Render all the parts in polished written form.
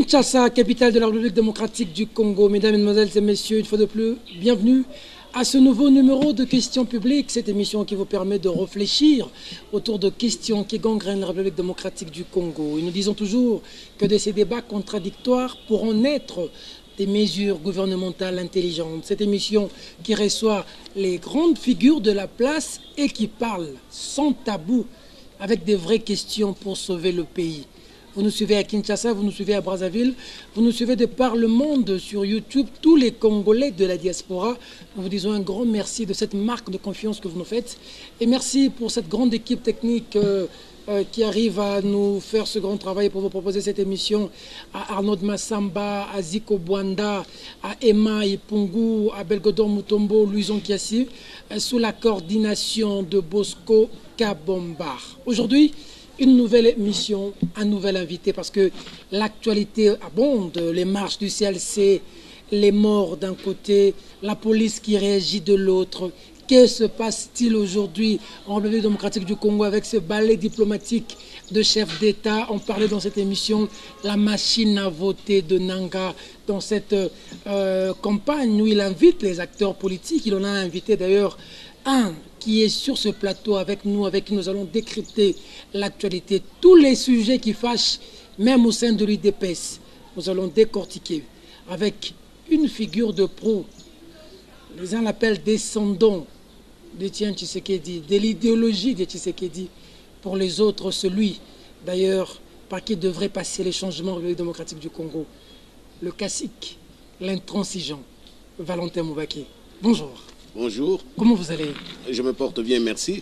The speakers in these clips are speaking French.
Kinshasa, capitale de la République démocratique du Congo. Mesdames, Mesdemoiselles et Messieurs, une fois de plus, bienvenue à ce nouveau numéro de Questions publiques, cette émission qui vous permet de réfléchir autour de questions qui gangrènent la République démocratique du Congo. Et nous disons toujours que de ces débats contradictoires pourront naître des mesures gouvernementales intelligentes. Cette émission qui reçoit les grandes figures de la place et qui parle sans tabou avec des vraies questions pour sauver le pays. Vous nous suivez à Kinshasa, vous nous suivez à Brazzaville, vous nous suivez de par le monde sur YouTube, tous les Congolais de la diaspora. Nous vous disons un grand merci de cette marque de confiance que vous nous faites. Et merci pour cette grande équipe technique qui arrive à nous faire ce grand travail pour vous proposer cette émission. À Arnaud Massamba, à Ziko Bwanda, à Emma Ipungu, à Belgodor Mutombo, Louison Kiassi, sous la coordination de Bosco Kabombar. Aujourd'hui, une nouvelle émission, un nouvel invité, parce que l'actualité abonde, les marches du CLC, les morts d'un côté, la police qui réagit de l'autre. Que se passe-t-il aujourd'hui en République démocratique du Congo avec ce ballet diplomatique de chefs d'État? On parlait dans cette émission la machine à voter de Nanga, dans cette campagne où il invite les acteurs politiques. Il en a invité d'ailleurs un qui est sur ce plateau avec nous, avec qui nous allons décrypter l'actualité. Tous les sujets qui fâchent, même au sein de l'UDPS, nous allons décortiquer avec une figure de proue. Les uns l'appellent descendant d'Étienne Tshisekedi, de l'idéologie de Tshisekedi. Pour les autres, celui, d'ailleurs, par qui devrait passer les changements au démocratique du Congo. Le cacique, l'intransigeant, Valentin Moubaké. Bonjour. Bonjour. Comment vous allez? Je me porte bien, merci.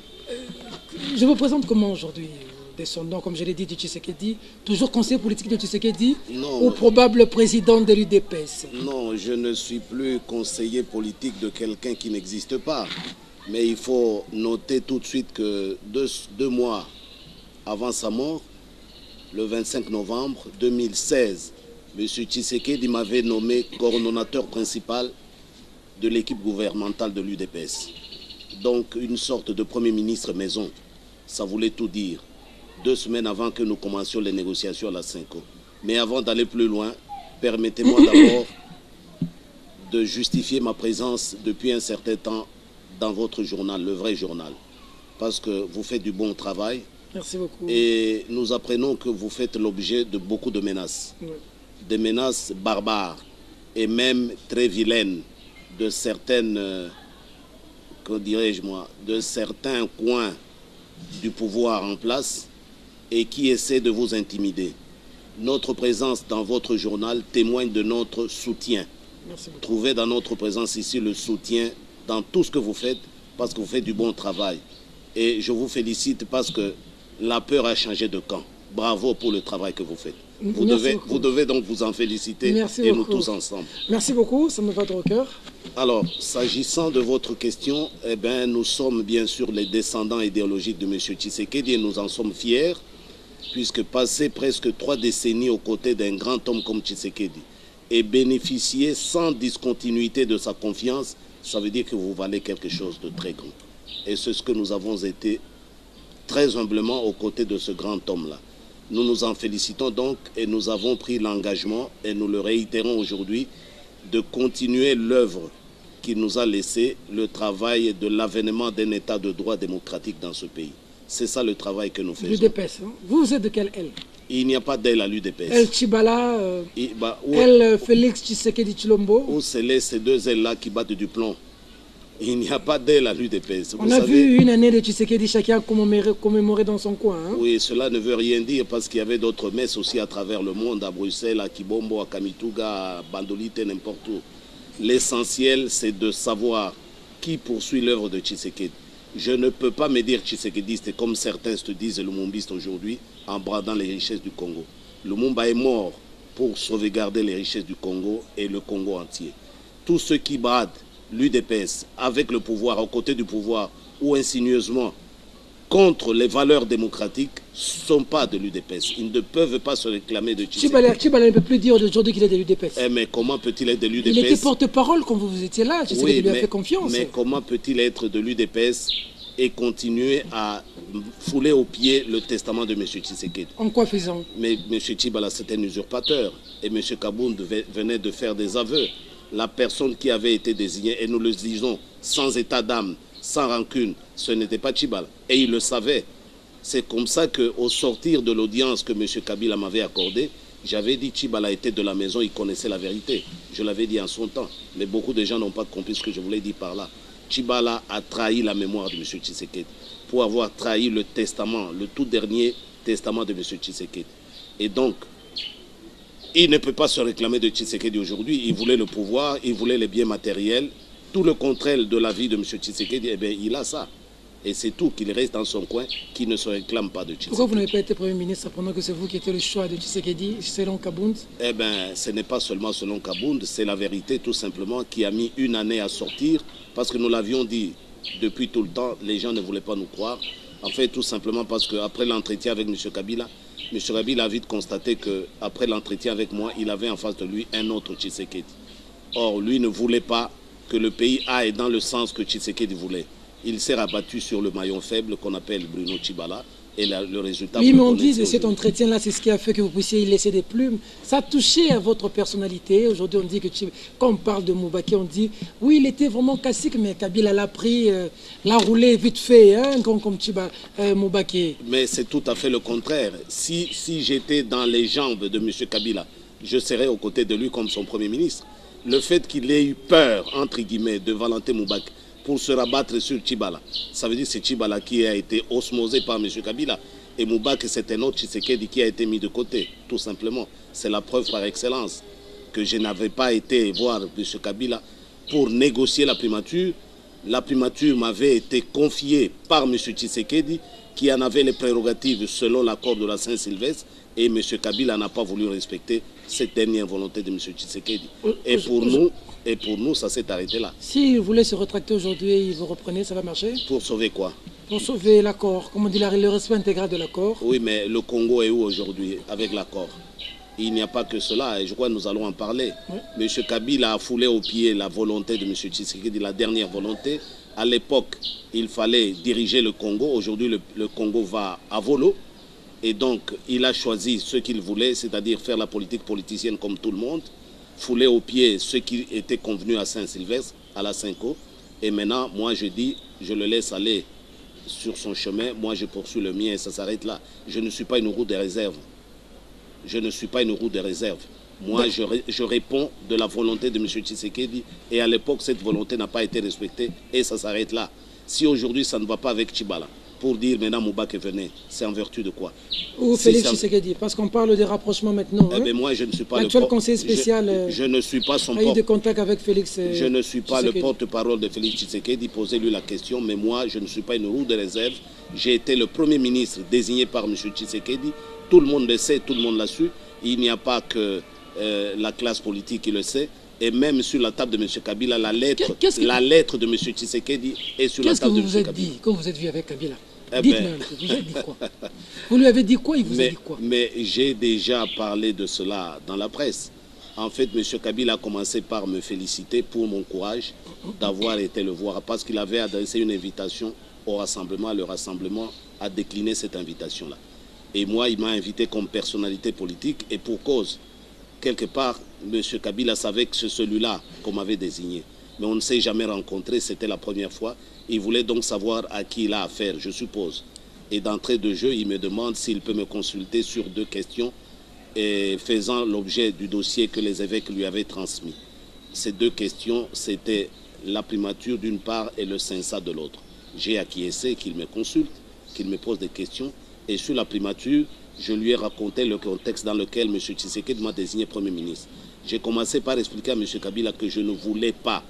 Je vous présente comment aujourd'hui, descendant, comme je l'ai dit, de Tshisekedi, toujours conseiller politique de Tshisekedi, ou probable président de l'UDPS? Non, je ne suis plus conseiller politique de quelqu'un qui n'existe pas. Mais il faut noter tout de suite que deux mois avant sa mort, le 25 novembre 2016, M. Tshisekedi m'avait nommé coordonnateur principal de l'équipe gouvernementale de l'UDPS. Donc une sorte de Premier ministre maison. Ça voulait tout dire. 2 semaines avant que nous commencions les négociations à la Cinco. Mais avant d'aller plus loin, permettez-moi d'abord de justifier ma présence depuis un certain temps dans votre journal, le vrai journal. Parce que vous faites du bon travail. Merci beaucoup. Et nous apprenons que vous faites l'objet de beaucoup de menaces. Oui. Des menaces barbares et même très vilaines de certaines, que dirais-je moi, de certains coins du pouvoir en place et qui essaient de vous intimider. Notre présence dans votre journal témoigne de notre soutien. Merci beaucoup. Trouvez dans notre présence ici le soutien dans tout ce que vous faites parce que vous faites du bon travail. Et je vous félicite parce que la peur a changé de camp. Bravo pour le travail que vous faites. Vous devez donc vous en féliciter. Merci et beaucoup. Nous tous ensemble. Merci beaucoup, ça me va droit au cœur. Alors, s'agissant de votre question, eh bien, nous sommes bien sûr les descendants idéologiques de M. Tshisekedi et nous en sommes fiers, puisque passer presque 3 décennies aux côtés d'un grand homme comme Tshisekedi et bénéficier sans discontinuité de sa confiance, ça veut dire que vous valez quelque chose de très grand. Et c'est ce que nous avons été très humblement aux côtés de ce grand homme-là. Nous nous en félicitons donc et nous avons pris l'engagement, et nous le réitérons aujourd'hui, de continuer l'œuvre qui nous a laissé, le travail de l'avènement d'un état de droit démocratique dans ce pays. C'est ça le travail que nous faisons. L'UDPS, hein? Vous êtes de quelle aile? Il n'y a pas d'aile à l'UDPS. El Chibala, El Félix Tshisekedi Tshilombo. Où c'est ces 2 ailes-là qui battent du plomb. Il n'y a pas d'aile à l'UDPS. On a vu une année de Tshisekedi chacun commémoré dans son coin. Hein? Oui, cela ne veut rien dire parce qu'il y avait d'autres messes aussi à travers le monde, à Bruxelles, à Kibombo, à Kamituga, à Bandolite, n'importe où. L'essentiel, c'est de savoir qui poursuit l'œuvre de Tshisekedi. Je ne peux pas me dire tshisekidiste comme certains se disent lumumbiste aujourd'hui en bradant les richesses du Congo. Lumumba est mort pour sauvegarder les richesses du Congo et le Congo entier. Tous ceux qui bradent l'UDPS avec le pouvoir, aux côtés du pouvoir ou insinueusement contre les valeurs démocratiques ne sont pas de l'UDPS. Ils ne peuvent pas se réclamer de Tshisekedi. Tshibala ne peut plus dire aujourd'hui qu'il est de l'UDPS. Mais comment peut-il être de l'UDPS? Il était porte-parole quand vous étiez là, Tshisekedi lui a fait confiance. Mais comment peut-il être de l'UDPS et continuer à fouler aux pieds le testament de M. Tshisekedi. En quoi faisant? Mais M. Tchibala, c'est un usurpateur. Et M. Kabound venait de faire des aveux. La personne qui avait été désignée, et nous le disons, sans état d'âme, sans rancune, ce n'était pas Tchibala. Et il le savait. C'est comme ça qu'au sortir de l'audience que M. Kabila m'avait accordée, j'avais dit Tchibala était de la maison, il connaissait la vérité. Je l'avais dit en son temps. Mais beaucoup de gens n'ont pas compris ce que je voulais dire par là. Tchibala a trahi la mémoire de M. Tshisekedi pour avoir trahi le testament, le tout dernier testament de M. Tshisekedi. Et donc, il ne peut pas se réclamer de Tshisekedi aujourd'hui. Il voulait le pouvoir, il voulait les biens matériels. Tout le contraire de la vie de M. Tshisekedi, eh bien, il a ça. Et c'est tout, qu'il reste dans son coin, qu'il ne se réclame pas de Tshisekedi. Pourquoi vous n'avez pas été Premier ministre pendant que c'est vous qui étiez le choix de Tshisekedi, selon Kabound? Eh bien, ce n'est pas seulement selon Kabound, c'est la vérité tout simplement qui a mis une année à sortir, parce que nous l'avions dit depuis tout le temps, les gens ne voulaient pas nous croire. En fait, tout simplement parce qu'après l'entretien avec M. Kabila, M. Kabila a vite constaté qu'après l'entretien avec moi, il avait en face de lui un autre Tshisekedi. Or, lui ne voulait pas que le pays aille dans le sens que Tshisekedi voulait. Il s'est rabattu sur le maillon faible qu'on appelle Bruno Tchibala. Et le résultat... Oui, mais on dit que cet entretien-là, c'est ce qui a fait que vous puissiez y laisser des plumes. Ça a touché à votre personnalité. Aujourd'hui, on dit que quand on parle de Moubaké, on dit oui, il était vraiment classique, mais Kabila l'a pris, l'a roulé vite fait, hein, comme Moubaké. Mais c'est tout à fait le contraire. Si j'étais dans les jambes de M. Kabila, je serais aux côtés de lui comme son Premier ministre. Le fait qu'il ait eu peur, entre guillemets, de Valentin Moubaké, pour se rabattre sur Tchibala. Ça veut dire que c'est Tchibala qui a été osmosé par M. Kabila. Et Moubaké, c'est un autre Tshisekedi qui a été mis de côté, tout simplement. C'est la preuve par excellence que je n'avais pas été voir M. Kabila pour négocier la primature. La primature m'avait été confiée par M. Tshisekedi, qui en avait les prérogatives selon l'accord de la Saint-Sylvestre. Et M. Kabila n'a pas voulu respecter cette dernière volonté de M. Tshisekedi. Et pour nous, ça s'est arrêté là. S'il voulait se rétracter aujourd'hui et vous reprenez, ça va marcher? Pour sauver quoi? Pour sauver l'accord, comme on dit, le respect intégral de l'accord. Oui, mais le Congo est où aujourd'hui avec l'accord? Il n'y a pas que cela, et je crois que nous allons en parler. Oui. M. Kabila a foulé au pied la volonté de M. Tshisekedi, la dernière volonté. À l'époque, il fallait diriger le Congo. Aujourd'hui, le Congo va à volo. Et donc, il a choisi ce qu'il voulait, c'est-à-dire faire la politique politicienne comme tout le monde, fouler au pied ce qui était convenu à Saint-Sylvestre, à la Cinco. Et maintenant, moi, je dis, je le laisse aller sur son chemin. Moi, je poursuis le mien et ça s'arrête là. Je ne suis pas une roue de réserve. Je ne suis pas une roue de réserve. Moi, je réponds de la volonté de M. Tshisekedi. Et à l'époque, cette volonté n'a pas été respectée et ça s'arrête là. Si aujourd'hui, ça ne va pas avec Tchibala, pour dire maintenant Moubaké venait, c'est en vertu de quoi? Ou Félix Tshisekedi, parce qu'on parle des rapprochements maintenant. Eh bien, moi, je ne suis pas l'actuel conseiller spécial. Je ne suis pas son a eu des contacts avec Félix. Je ne suis pas le porte-parole de Félix Tshisekedi. Posez-lui la question, mais moi, je ne suis pas une roue de réserve. J'ai été le premier ministre désigné par M. Tshisekedi. Tout le monde le sait, tout le monde l'a su. Il n'y a pas que la classe politique qui le sait. Et même sur la table de M. Kabila, la lettre de M. Tshisekedi est sur la table de M. Kabila. Qu'est-ce que vous avez dit quand vous êtes vu avec Kabila? Dites-moi, vous avez dit quoi? Vous lui avez dit quoi? Il vous a dit quoi? Mais j'ai déjà parlé de cela dans la presse. En fait, M. Kabila a commencé par me féliciter pour mon courage d'avoir été le voir, parce qu'il avait adressé une invitation au rassemblement. Le rassemblement a décliné cette invitation-là. Et moi, il m'a invité comme personnalité politique, et pour cause. Quelque part, M. Kabila savait que c'est celui-là qu'on m'avait désigné. Mais on ne s'est jamais rencontré, c'était la première fois. Il voulait donc savoir à qui il a affaire, je suppose. Et d'entrée de jeu, il me demande s'il peut me consulter sur 2 questions et faisant l'objet du dossier que les évêques lui avaient transmis. Ces 2 questions, c'était la primature d'une part et le Sensa de l'autre. J'ai acquiescé qu'il me consulte, qu'il me pose des questions. Et sur la primature, je lui ai raconté le contexte dans lequel M. Tshisekedi m'a désigné Premier ministre. J'ai commencé par expliquer à M. Kabila que je ne voulais pas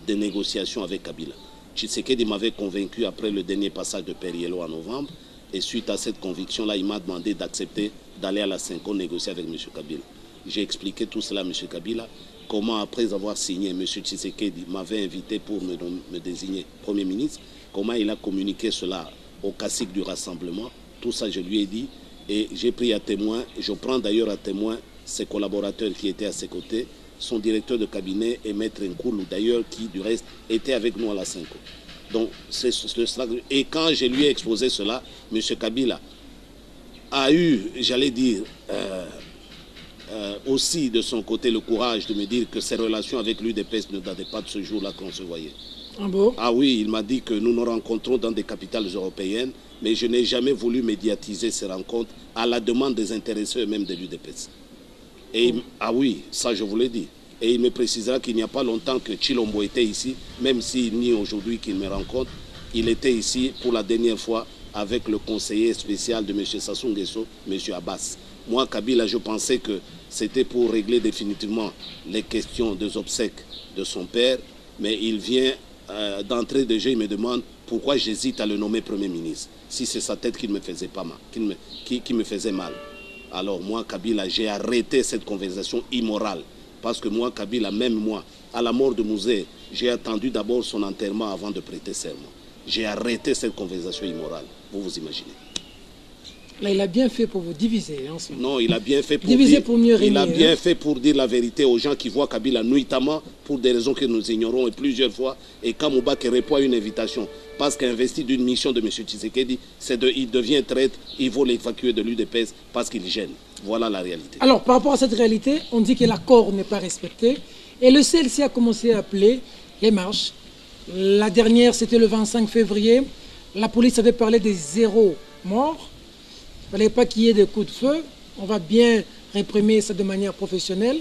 de négociations avec Kabila. Tshisekedi m'avait convaincu après le dernier passage de Periello en novembre. Et suite à cette conviction-là, il m'a demandé d'accepter d'aller à la Cinco négocier avec M. Kabila. J'ai expliqué tout cela à M. Kabila. Comment, après avoir signé, M. Tshisekedi m'avait invité pour me désigner Premier ministre. Comment il a communiqué cela au cacique du rassemblement. Tout ça, je lui ai dit. Et j'ai pris à témoin, je prends d'ailleurs à témoin ses collaborateurs qui étaient à ses côtés, son directeur de cabinet et Maître Nkoulou d'ailleurs, qui du reste était avec nous à la Cinco. Donc, et quand je lui ai exposé cela, M. Kabila a eu, j'allais dire, aussi de son côté le courage de me dire que ses relations avec l'UDPS ne dataient pas de ce jour-là qu'on se voyait. Ah bon? Ah oui, il m'a dit que nous nous rencontrons dans des capitales européennes, mais je n'ai jamais voulu médiatiser ces rencontres à la demande des intéressés eux-mêmes de l'UDPS. Ah oui, ça je vous l'ai dit. Et il me précisera qu'il n'y a pas longtemps que Chilombo était ici, même s'il nie aujourd'hui qu'il me rencontre. Il était ici pour la dernière fois avec le conseiller spécial de M. Sassou Nguesso, M. Abbas. Moi, Kabila, je pensais que c'était pour régler définitivement les questions des obsèques de son père, mais il vient d'entrée de jeu, il me demande pourquoi j'hésite à le nommer Premier ministre, si c'est sa tête qui me faisait pas mal, qui me faisait mal. Alors moi, Kabila, j'ai arrêté cette conversation immorale, parce que moi, Kabila, même moi, à la mort de Mouzé, j'ai attendu d'abord son enterrement avant de prêter serment. J'ai arrêté cette conversation immorale, vous imaginez. Là, il a bien fait pour vous diviser. Hein, non, il a bien fait pour diviser dire, pour mieux régner. Il a bien fait pour dire la vérité aux gens qui voient Kabila nuitamment pour des raisons que nous ignorons et plusieurs fois. Et quand Moubaki répond à une invitation, parce qu'investi d'une mission de M. Tshisekedi, il devient traître, il faut l'évacuer de l'UDPS parce qu'il gêne. Voilà la réalité. Alors, par rapport à cette réalité, on dit que l'accord n'est pas respecté. Et le CLC a commencé à appeler les marches. La dernière, c'était le 25 février. La police avait parlé des 0 morts. Il ne fallait pas qu'il y ait des coups de feu. On va bien réprimer ça de manière professionnelle.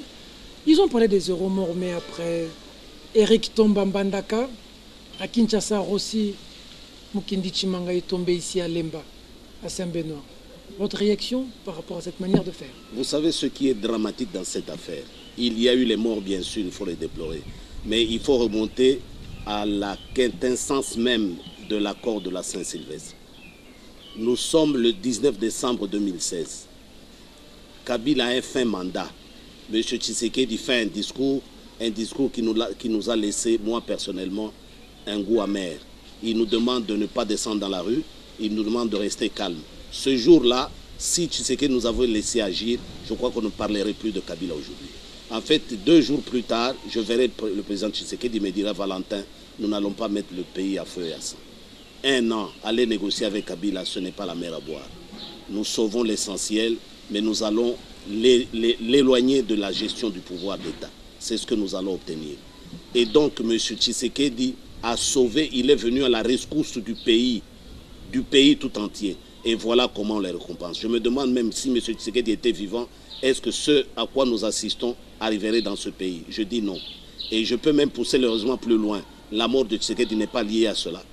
Ils ont parlé des 0 morts, mais après, Eric Tomba Mbandaka, à Kinshasa, Rossi, Mukindi Chimanga est tombé ici à Lemba, à Saint-Benoît. Votre réaction par rapport à cette manière de faire? Vous savez ce qui est dramatique dans cette affaire? Il y a eu les morts, bien sûr, il faut les déplorer. Mais il faut remonter à la quintessence même de l'accord de la Saint-Sylvestre. Nous sommes le 19 décembre 2016. Kabila a un fin mandat. M. Tshisekedi fait un discours qui nous a laissé, moi personnellement, un goût amer. Il nous demande de ne pas descendre dans la rue, il nous demande de rester calme. Ce jour-là, si Tshisekedi nous avait laissé agir, je crois qu'on ne parlerait plus de Kabila aujourd'hui. En fait, 2 jours plus tard, je verrai le président Tshisekedi me dira, Valentin, nous n'allons pas mettre le pays à feu et à sang. 1 an, aller négocier avec Kabila, ce n'est pas la mer à boire. Nous sauvons l'essentiel, mais nous allons l'éloigner de la gestion du pouvoir d'État. C'est ce que nous allons obtenir. Et donc, M. Tshisekedi a sauvé, il est venu à la rescousse du pays tout entier. Et voilà comment on les récompense. Je me demande même si M. Tshisekedi était vivant, est-ce que ce à quoi nous assistons arriverait dans ce pays? Je dis non. Et je peux même pousser heureusement plus loin. La mort de Tshisekedi n'est pas liée à cela.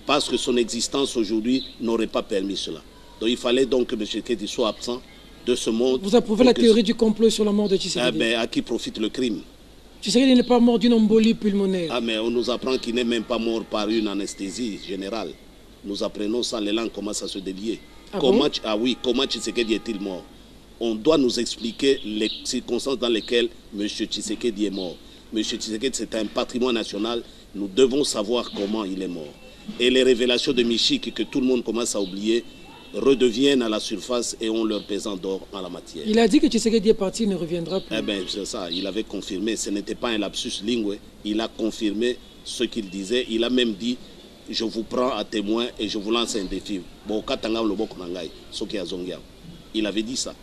Parce que son existence aujourd'hui n'aurait pas permis cela. Donc il fallait donc que M. Tshisekedi soit absent de ce monde. Vous approuvez la théorie du complot sur la mort de Tshisekedi? À qui profite le crime? Tshisekedi n'est pas mort d'une embolie pulmonaire. Ah mais on nous apprend qu'il n'est même pas mort par une anesthésie générale. Nous apprenons ça, les langues commencent à se délier. Ah bon? Oui, comment Tshisekedi est-il mort? On doit nous expliquer les circonstances dans lesquelles M. Tshisekedi est mort. M. Tshisekedi, c'est un patrimoine national. Nous devons savoir comment il est mort. Et les révélations de Michik que tout le monde commence à oublier redeviennent à la surface et ont leur pesant d'or en la matière. Il a dit que Tshisekedi est parti, il ne reviendra plus. Eh bien, c'est ça, il avait confirmé. Ce n'était pas un lapsus lingue. Il a confirmé ce qu'il disait. Il a même dit, je vous prends à témoin et je vous lance un défi. Il avait dit ça.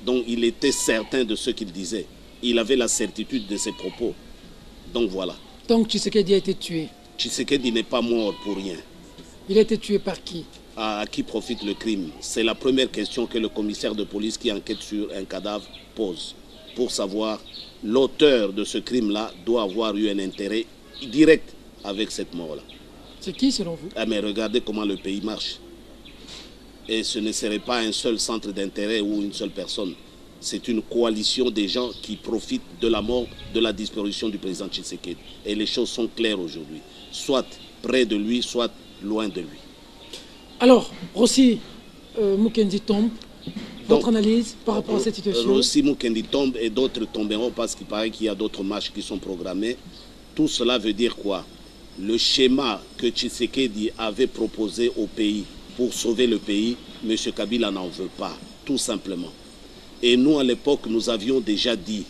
Donc il était certain de ce qu'il disait. Il avait la certitude de ses propos. Donc voilà. Donc Tshisekedi a été tué. Tshisekedi n'est pas mort pour rien. Il a été tué par qui? À qui profite le crime? C'est la première question que le commissaire de police qui enquête sur un cadavre pose. Pour savoir, l'auteur de ce crime-là doit avoir eu un intérêt direct avec cette mort-là. C'est qui selon vous? Ah, mais regardez comment le pays marche. Et ce ne serait pas un seul centre d'intérêt ou une seule personne. C'est une coalition des gens qui profitent de la mort, de la disparition du président Tshisekedi. Et les choses sont claires aujourd'hui. Soit près de lui, soit loin de lui. Alors, Rossi Mukendi tombe. Votre analyse par rapport à cette situation? Rossi Mukendi tombe et d'autres tomberont parce qu'il paraît qu'il y a d'autres marches qui sont programmées. Tout cela veut dire quoi? Le schéma que Tshisekedi avait proposé au pays pour sauver le pays, M. Kabila n'en veut pas, tout simplement. Et nous, à l'époque, nous avions déjà dit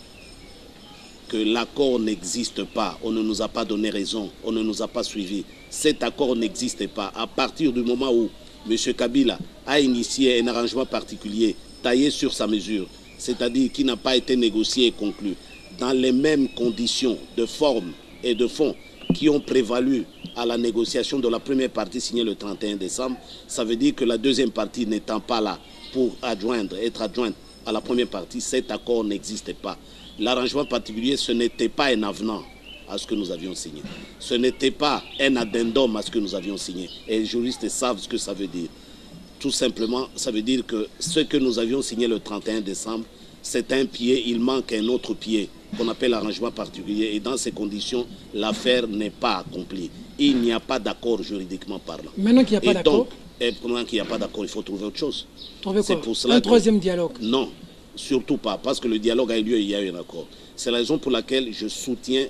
que l'accord n'existe pas. On ne nous a pas donné raison, on ne nous a pas suivis. Cet accord n'existe pas. À partir du moment où M. Kabila a initié un arrangement particulier, taillé sur sa mesure, c'est-à-dire qui n'a pas été négocié et conclu, dans les mêmes conditions de forme et de fond qui ont prévalu à la négociation de la première partie signée le 31 décembre, ça veut dire que la deuxième partie n'étant pas là pour être adjointe à la première partie, cet accord n'existait pas. L'arrangement particulier, ce n'était pas un avenant à ce que nous avions signé. Ce n'était pas un addendum à ce que nous avions signé. Et les juristes savent ce que ça veut dire. Tout simplement, ça veut dire que ce que nous avions signé le 31 décembre, c'est un pied, il manque un autre pied qu'on appelle arrangement particulier. Et dans ces conditions, l'affaire n'est pas accomplie. Il n'y a pas d'accord juridiquement parlant. Maintenant qu'il n'y a pas d'accord, et pendant qu'il n'y a pas d'accord, il faut trouver autre chose. Trouver quoi? Un troisième dialogue? Non, surtout pas, parce que le dialogue a eu lieu et il y a eu un accord. C'est la raison pour laquelle je soutiens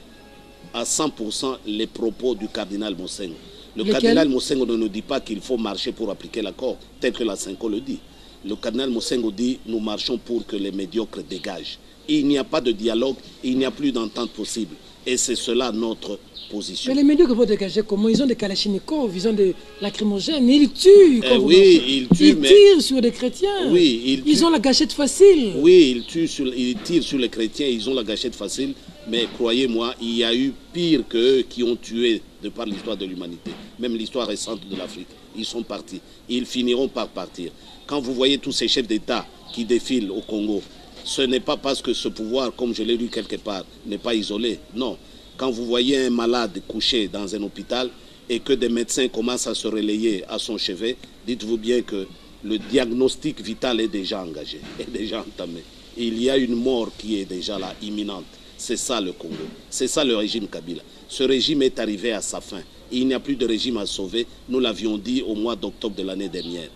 à 100% les propos du cardinal Monsengo. Le cardinal Monsengo ne nous dit pas qu'il faut marcher pour appliquer l'accord, tel que la Cinco le dit. Le cardinal Monsengo dit nous marchons pour que les médiocres dégagent. Il n'y a pas de dialogue, il n'y a plus d'entente possible. Et c'est cela notre position. Mais les médiocres vont dégager comment? Ils ont des kalachnikovs, ils ont des lacrymogènes, ils tuent. Oui, ils tuent, ils tirent sur des chrétiens. Oui, ils ont la gâchette facile. Oui, ils tirent sur les chrétiens, ils ont la gâchette facile. Mais croyez-moi, il y a eu pire qu'eux qui ont tué de par l'histoire de l'humanité. Même l'histoire récente de l'Afrique. Ils sont partis. Ils finiront par partir. Quand vous voyez tous ces chefs d'État qui défilent au Congo, ce n'est pas parce que ce pouvoir, comme je l'ai lu quelque part, n'est pas isolé. Non. Quand vous voyez un malade couché dans un hôpital et que des médecins commencent à se relayer à son chevet, dites-vous bien que le diagnostic vital est déjà engagé, est déjà entamé. Il y a une mort qui est déjà là, imminente. C'est ça le Congo. C'est ça le régime Kabila. Ce régime est arrivé à sa fin. Il n'y a plus de régime à sauver. Nous l'avions dit au mois d'octobre de l'année dernière.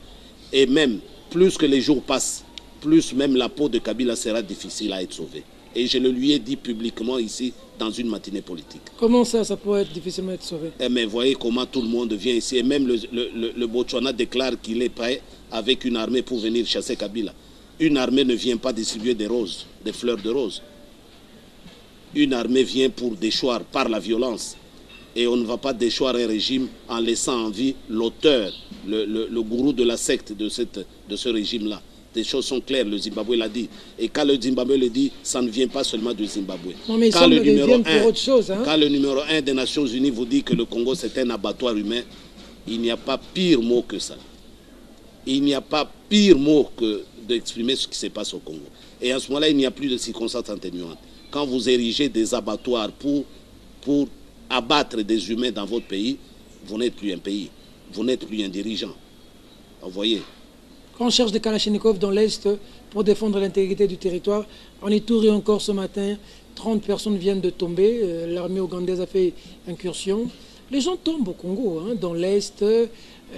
Et même, plus que les jours passent, plus même la peau de Kabila sera difficile à être sauvée. Et je le lui ai dit publiquement ici, dans une matinée politique. Comment ça peut être difficilement être sauvé? Mais voyez comment tout le monde vient ici. Et même le Botswana déclare qu'il est prêt avec une armée pour venir chasser Kabila. Une armée ne vient pas distribuer des roses, des fleurs de roses. Une armée vient pour déchoir par la violence. Et on ne va pas déchoir un régime en laissant en vie l'auteur, le gourou de la secte de ce régime-là. Des choses sont claires, le Zimbabwe l'a dit. Et quand le Zimbabwe le dit, ça ne vient pas seulement du Zimbabwe. Non, mais quand, le quand le numéro 1 des Nations Unies vous dit que le Congo c'est un abattoir humain, il n'y a pas pire mot que ça. Il n'y a pas pire mot que d'exprimer ce qui se passe au Congo. Et à ce moment-là, il n'y a plus de circonstances atténuantes. Quand vous érigez des abattoirs pour abattre des humains dans votre pays, vous n'êtes plus un pays. Vous n'êtes plus un dirigeant. Vous voyez. Quand on cherche des Kalachnikov dans l'Est pour défendre l'intégrité du territoire, en Ituri encore ce matin, 30 personnes viennent de tomber. L'armée ougandaise a fait incursion. Les gens tombent au Congo, hein, dans l'Est.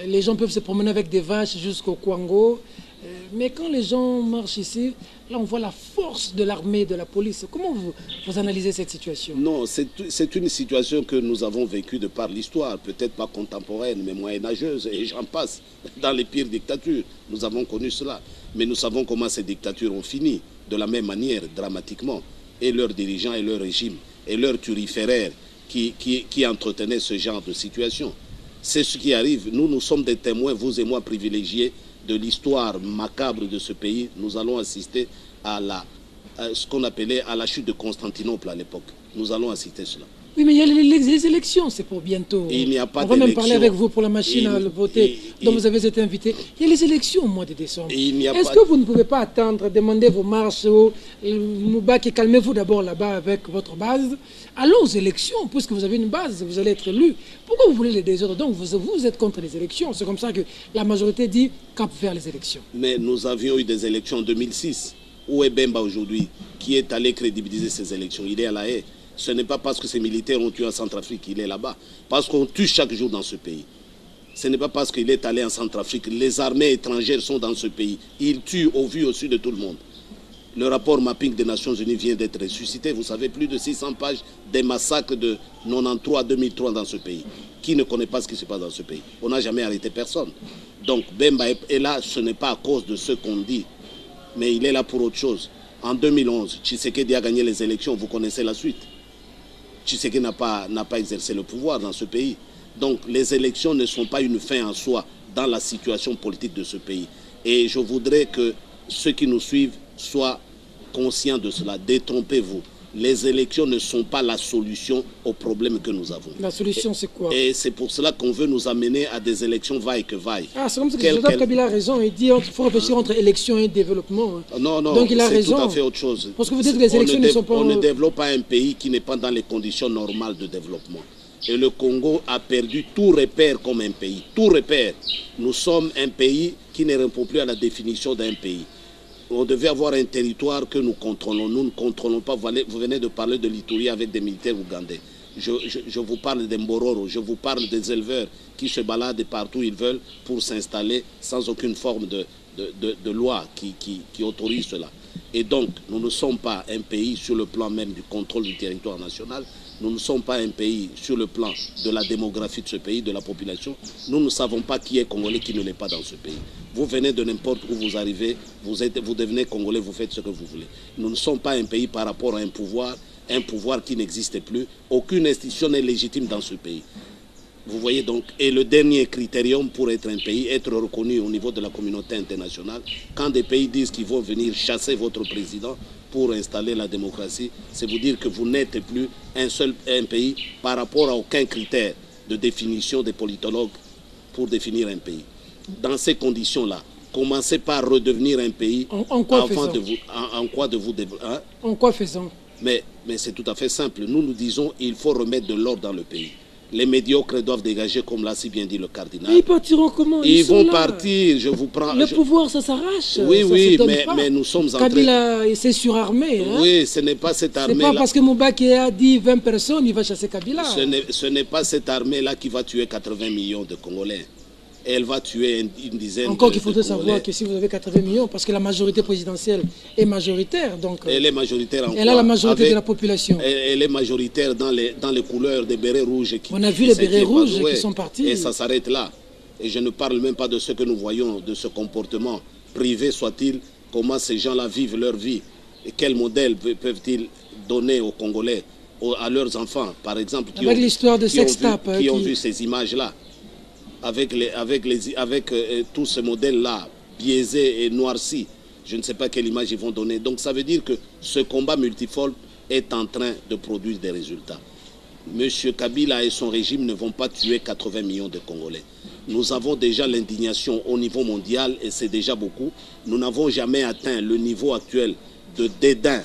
Les gens peuvent se promener avec des vaches jusqu'au Kwango. Mais quand les gens marchent ici, là on voit la force de l'armée, de la police. Comment vous analysez cette situation? Non, c'est une situation que nous avons vécue de par l'histoire, peut-être pas contemporaine, mais moyenâgeuse, et j'en passe. Dans les pires dictatures, nous avons connu cela. Mais nous savons comment ces dictatures ont fini, de la même manière, dramatiquement. Et leurs dirigeants et leur régime, et leurs turiféraires qui entretenaient ce genre de situation. C'est ce qui arrive. Nous sommes des témoins, vous et moi, privilégiés, de l'histoire macabre de ce pays. Nous allons assister à ce qu'on appelait à la chute de Constantinople à l'époque. Nous allons assister à cela. Oui, mais il y a les élections, c'est pour bientôt. Il n'y a pas d'élection. On va même parler avec vous pour la machine à voter dont vous avez été invité. Il y a les élections au mois de décembre. Est-ce que vous ne pouvez pas attendre, demander vos marches au Moubaki, calmez-vous d'abord là-bas avec votre base. Allons aux élections, puisque vous avez une base, vous allez être élu. Pourquoi vous voulez les désordres? Donc vous êtes contre les élections. C'est comme ça que la majorité dit cap vers les élections. Mais nous avions eu des élections en 2006. Où est Bemba aujourd'hui, qui est allé crédibiliser ces élections? Il est à La Haye. Ce n'est pas parce que ces militaires ont tué en Centrafrique qu'il est là-bas. Parce qu'on tue chaque jour dans ce pays. Ce n'est pas parce qu'il est allé en Centrafrique. Les armées étrangères sont dans ce pays. Ils tuent au vu au-dessus de tout le monde. Le rapport mapping des Nations Unies vient d'être ressuscité. Vous savez, plus de 600 pages des massacres de 93 à 2003 dans ce pays. Qui ne connaît pas ce qui se passe dans ce pays? On n'a jamais arrêté personne. Donc Bemba est là, ce n'est pas à cause de ce qu'on dit. Mais il est là pour autre chose. En 2011, Tshisekedi a gagné les élections, vous connaissez la suite. Tshisekedi n'a pas exercé le pouvoir dans ce pays. Donc les élections ne sont pas une fin en soi dans la situation politique de ce pays. Et je voudrais que ceux qui nous suivent soient conscients de cela. Détrompez-vous. Les élections ne sont pas la solution aux problèmes que nous avons. La solution, c'est quoi? Et c'est pour cela qu'on veut nous amener à des élections vaille que vaille. Ah, c'est comme ça que Joseph Kabila a raison. Il dit qu'il faut réfléchir entre élections et développement. Non, non, donc il a raison. C'est tout à fait autre chose. Parce que vous dites que les élections ne sont pas... On ne développe pas un pays qui n'est pas dans les conditions normales de développement. Et le Congo a perdu tout repère comme un pays. Tout repère. Nous sommes un pays qui ne répond plus à la définition d'un pays. On devait avoir un territoire que nous contrôlons. Nous ne contrôlons pas. Vous venez de parler de l'Itourie avec des militaires ougandais. Je vous parle des Mbororo, je vous parle des éleveurs qui se baladent partout où ils veulent pour s'installer sans aucune forme de loi qui autorise cela. Et donc, nous ne sommes pas un pays sur le plan même du contrôle du territoire national. Nous ne sommes pas un pays sur le plan de la démographie de ce pays, de la population. Nous ne savons pas qui est Congolais, qui ne l'est pas dans ce pays. Vous venez de n'importe où vous arrivez, vous devenez Congolais, vous faites ce que vous voulez. Nous ne sommes pas un pays par rapport à un pouvoir qui n'existe plus. Aucune institution n'est légitime dans ce pays. Vous voyez donc, et le dernier critérium pour être un pays, être reconnu au niveau de la communauté internationale, quand des pays disent qu'ils vont venir chasser votre président pour installer la démocratie, c'est vous dire que vous n'êtes plus un pays par rapport à aucun critère de définition des politologues pour définir un pays. Dans ces conditions-là, commencez par redevenir un pays en quoi avant faisant? Hein? En quoi faisant? Mais c'est tout à fait simple. Nous disons qu'il faut remettre de l'ordre dans le pays. Les médiocres doivent dégager, comme l'a si bien dit le cardinal. Mais ils partiront comment? Ils vont partir, je vous prends... Le pouvoir, ça s'arrache. Oui, ça oui, se mais nous sommes en train... Kabila, c'est surarmé. Hein? Oui, ce n'est pas cette armée-là... C'est pas parce que Moubaki a dit 20 personnes, il va chasser Kabila. Ce n'est pas cette armée-là qui va tuer 80 millions de Congolais. Elle va tuer une dizaine Encore qu'il faudrait de Congolais. savoir que si vous avez 80 millions, parce que la majorité présidentielle est majoritaire, donc... Elle est majoritaire en Elle a la majorité de la population. Elle est majoritaire dans les couleurs des bérets rouges. On a vu les bérets rouges qui sont partis. Et ça s'arrête là. Et je ne parle même pas de ce que nous voyons, de ce comportement privé soit-il, comment ces gens-là vivent leur vie, et quel modèle peuvent-ils donner aux Congolais, à leurs enfants, par exemple, qui ont vu ces images-là. Avec tout ce modèle-là, biaisé et noirci, je ne sais pas quelle image ils vont donner. Donc ça veut dire que ce combat multiforme est en train de produire des résultats. Monsieur Kabila et son régime ne vont pas tuer 80 millions de Congolais. Nous avons déjà l'indignation au niveau mondial et c'est déjà beaucoup. Nous n'avons jamais atteint le niveau actuel de dédain,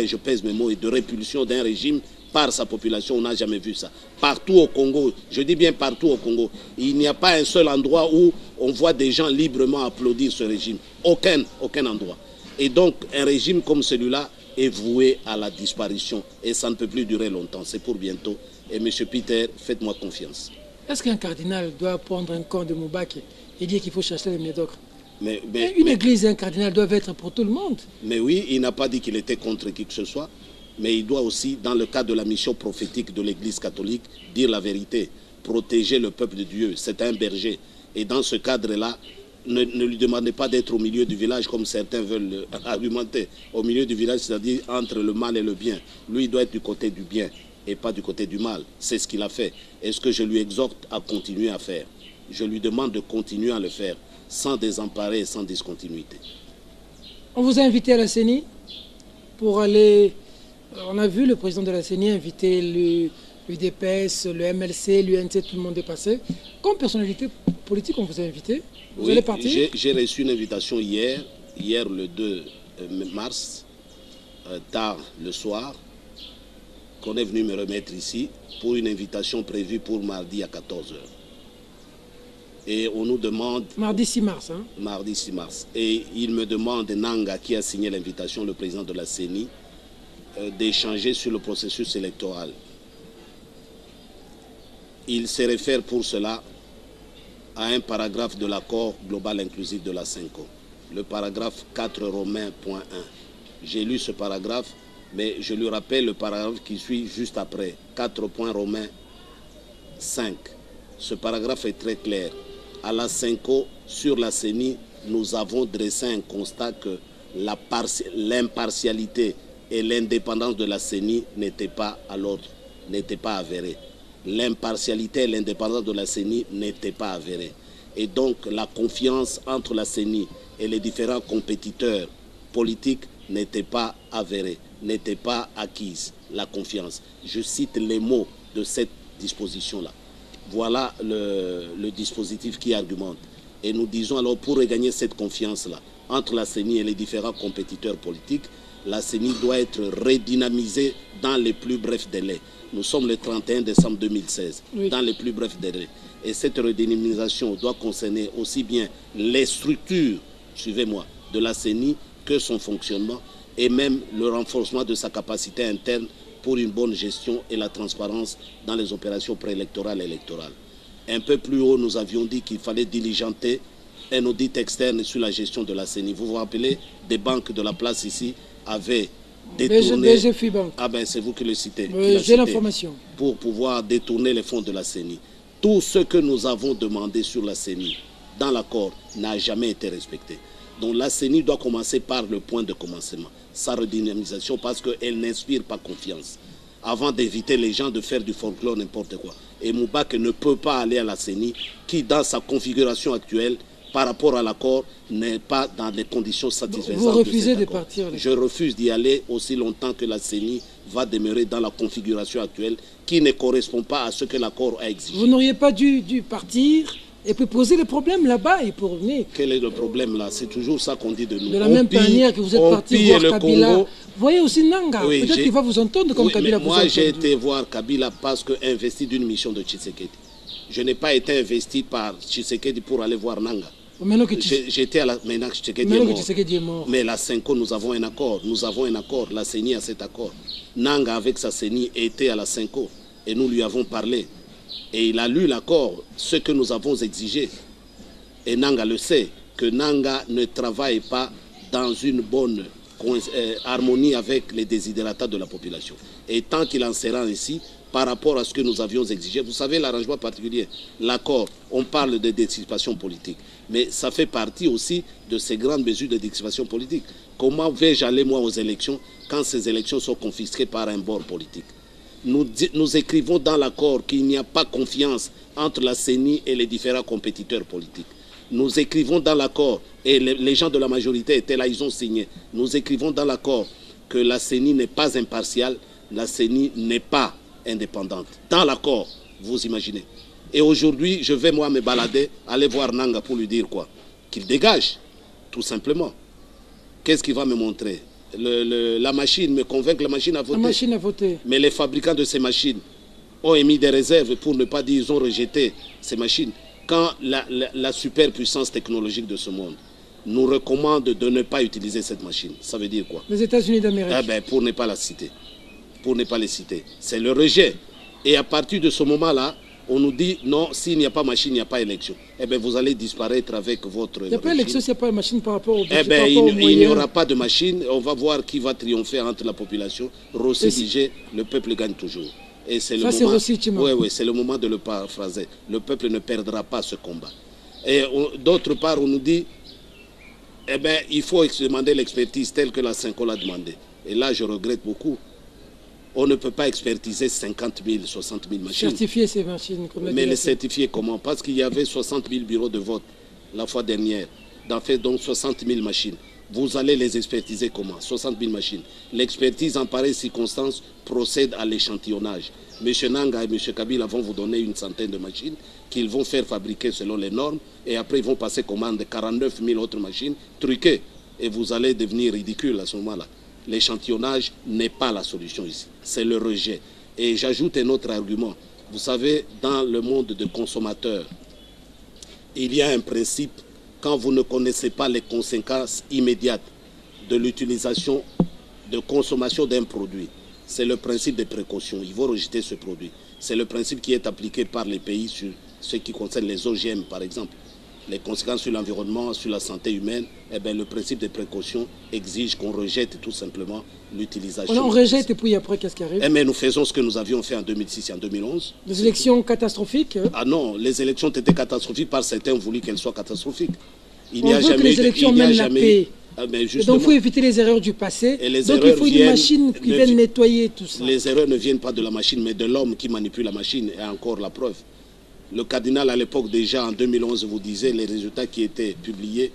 je pèse mes mots, et de répulsion d'un régime par sa population. On n'a jamais vu ça. Partout au Congo, je dis bien partout au Congo, il n'y a pas un seul endroit où on voit des gens librement applaudir ce régime. Aucun endroit. Et donc, un régime comme celui-là est voué à la disparition. Et ça ne peut plus durer longtemps. C'est pour bientôt. Et M. Peter, faites-moi confiance. Est-ce qu'un cardinal doit prendre un camp de Moubaki et dire qu'il faut chasser les médiocres? Une église et un cardinal doivent être pour tout le monde. Mais oui, il n'a pas dit qu'il était contre qui que ce soit. Mais il doit aussi, dans le cadre de la mission prophétique de l'Église catholique, dire la vérité, protéger le peuple de Dieu. C'est un berger. Et dans ce cadre-là, ne lui demandez pas d'être au milieu du village comme certains veulent argumenter. Au milieu du village, c'est-à-dire entre le mal et le bien. Lui, il doit être du côté du bien et pas du côté du mal. C'est ce qu'il a fait. Et ce que je lui exhorte à continuer à faire. Je lui demande de continuer à le faire, sans désemparer et sans discontinuité. On vous a invité à la CENI pour aller... On a vu le président de la CENI inviter l'UDPS, le MLC, l'UNC, tout le monde est passé. Comme personnalité politique, on vous a invité. Vous allez partir? J'ai reçu une invitation hier le 2 mars, tard le soir, qu'on est venu me remettre ici pour une invitation prévue pour mardi à 14h. Et on nous demande... Mardi 6 mars, hein? Mardi 6 mars. Et il me demande, Nanga, qui a signé l'invitation, le président de la CENI, d'échanger sur le processus électoral. Il se réfère pour cela à un paragraphe de l'accord global inclusif de la CENCO, le paragraphe 4 romain.1. J'ai lu ce paragraphe, mais je lui rappelle le paragraphe qui suit juste après, 4 romain 5. Ce paragraphe est très clair. À la CENCO, sur la CENI, nous avons dressé un constat que l'impartialité et l'indépendance de la CENI n'étaient pas à l'ordre, n'étaient pas avérées. L'impartialité et l'indépendance de la CENI n'étaient pas avérées. Et donc la confiance entre la CENI et les différents compétiteurs politiques n'était pas avérée, n'était pas acquise, la confiance. Je cite les mots de cette disposition-là. Voilà le dispositif qui argumente. Et nous disons alors, pour regagner cette confiance-là entre la CENI et les différents compétiteurs politiques, la CENI doit être redynamisée dans les plus brefs délais. Nous sommes le 31 décembre 2016, oui, dans les plus brefs délais. Et cette redynamisation doit concerner aussi bien les structures, suivez-moi, de la CENI que son fonctionnement et même le renforcement de sa capacité interne pour une bonne gestion et la transparence dans les opérations préélectorales et électorales. Un peu plus haut, nous avions dit qu'il fallait diligenter un audit externe sur la gestion de la CENI. Vous vous rappelez, des banques de la place ici avaient détourné... Ah ben c'est vous qui le citez. J'ai l'information. Pour pouvoir détourner les fonds de la CENI. Tout ce que nous avons demandé sur la CENI dans l'accord n'a jamais été respecté. Donc la CENI doit commencer par le point de commencement, sa redynamisation, parce qu'elle n'inspire pas confiance. Avant d'éviter les gens de faire du folklore n'importe quoi. Et Moubarak ne peut pas aller à la CENI qui, dans sa configuration actuelle, par rapport à l'accord, n'est pas dans des conditions satisfaisantes. Vous refusez de partir? Je refuse d'y aller aussi longtemps que la CENI va demeurer dans la configuration actuelle qui ne correspond pas à ce que l'accord a exigé. Vous n'auriez pas dû partir et puis poser les problèmes là-bas et pour revenir? Quel est le problème là? C'est toujours ça qu'on dit de nous. De la même manière que vous êtes parti voir Kabila. Congo. Vous voyez aussi Nanga, oui, peut-être qu'il va vous entendre comme Kabila vous a entendu. Moi j'ai été voir Kabila parce que investi d'une mission de Tshisekedi. Je n'ai pas été investi par Tshisekedi pour aller voir Nanga. J'étais à la... Maintenant que Tshisekedi est mort. Mais la Senko, nous avons un accord. Nous avons un accord. La CENI a cet accord. Nanga, avec sa CENI, était à la Senko. Et nous lui avons parlé. Et il a lu l'accord, ce que nous avons exigé. Et Nanga le sait, que Nanga ne travaille pas dans une bonne harmonie avec les desiderata de la population. Et tant qu'il en sera ainsi, par rapport à ce que nous avions exigé, vous savez l'arrangement particulier, l'accord, on parle de dissipation politique, mais ça fait partie aussi de ces grandes mesures de dissipation politique. Comment vais-je aller moi aux élections quand ces élections sont confisquées par un bord politique? Nous écrivons dans l'accord qu'il n'y a pas confiance entre la CENI et les différents compétiteurs politiques. Nous écrivons dans l'accord, et les gens de la majorité étaient là, ils ont signé. Nous écrivons dans l'accord que la CENI n'est pas impartiale, la CENI n'est pas indépendante. Dans l'accord, vous imaginez. Et aujourd'hui, je vais moi me balader, aller voir Nanga pour lui dire quoi? Qu'il dégage, tout simplement. Qu'est-ce qu'il va me montrer? La machine me convainc que la machine a voté. La machine a voté. Mais les fabricants de ces machines ont émis des réserves pour ne pas dire ils ont rejeté ces machines. Quand la superpuissance technologique de ce monde nous recommande de ne pas utiliser cette machine, ça veut dire quoi? Les États-Unis d'Amérique. Eh bien, pour ne pas la citer. Pour ne pas les citer. C'est le rejet. Et à partir de ce moment-là, on nous dit non, s'il n'y a pas machine, il n'y a pas élection. Eh bien, vous allez disparaître avec votre... Il n'y a pas élection s'il n'y a pas de machine par rapport au... Eh bien, il n'y aura pas de machine. On va voir qui va triompher entre la population. Rossi disait, le peuple gagne toujours. Et c'est le moment... Oui, c'est le moment de le paraphraser. Le peuple ne perdra pas ce combat. Et d'autre part, on nous dit, eh bien, il faut demander l'expertise telle que la Senko l'a demandé. Et là, je regrette beaucoup. On ne peut pas expertiser 50 000, 60 000 machines. Certifier ces machines. Mais les certifier comment? Parce qu'il y avait 60 000 bureaux de vote la fois dernière. D'en fait donc 60 000 machines. Vous allez les expertiser comment? 60 000 machines. L'expertise en pareille circonstance procède à l'échantillonnage. M. Nanga et M. Kabila vont vous donner une centaine de machines qu'ils vont faire fabriquer selon les normes. Et après, ils vont passer commande de 49 000 autres machines truquées. Et vous allez devenir ridicule à ce moment-là. L'échantillonnage n'est pas la solution ici, c'est le rejet. Et j'ajoute un autre argument. Vous savez, dans le monde de consommateurs, il y a un principe, quand vous ne connaissez pas les conséquences immédiates de l'utilisation, de consommation d'un produit, c'est le principe de précaution. Ils vont rejeter ce produit. C'est le principe qui est appliqué par les pays sur ce qui concerne les OGM, par exemple. Les conséquences sur l'environnement, sur la santé humaine, eh bien, le principe de précaution exige qu'on rejette tout simplement l'utilisation. On rejette et puis après, qu'est-ce qui arrive? Mais nous faisons ce que nous avions fait en 2006 et en 2011. Des élections catastrophiques? Ah non, les élections étaient catastrophiques par certains ont voulu qu'elles soient catastrophiques. Il n'y a jamais eu... Mais et donc il faut éviter les erreurs du passé. Et les donc erreurs il faut une machine qui vienne nettoyer tout ça. Les erreurs ne viennent pas de la machine, mais de l'homme qui manipule la machine, et encore la preuve. Le cardinal, à l'époque, déjà en 2011, vous disait les résultats qui étaient publiés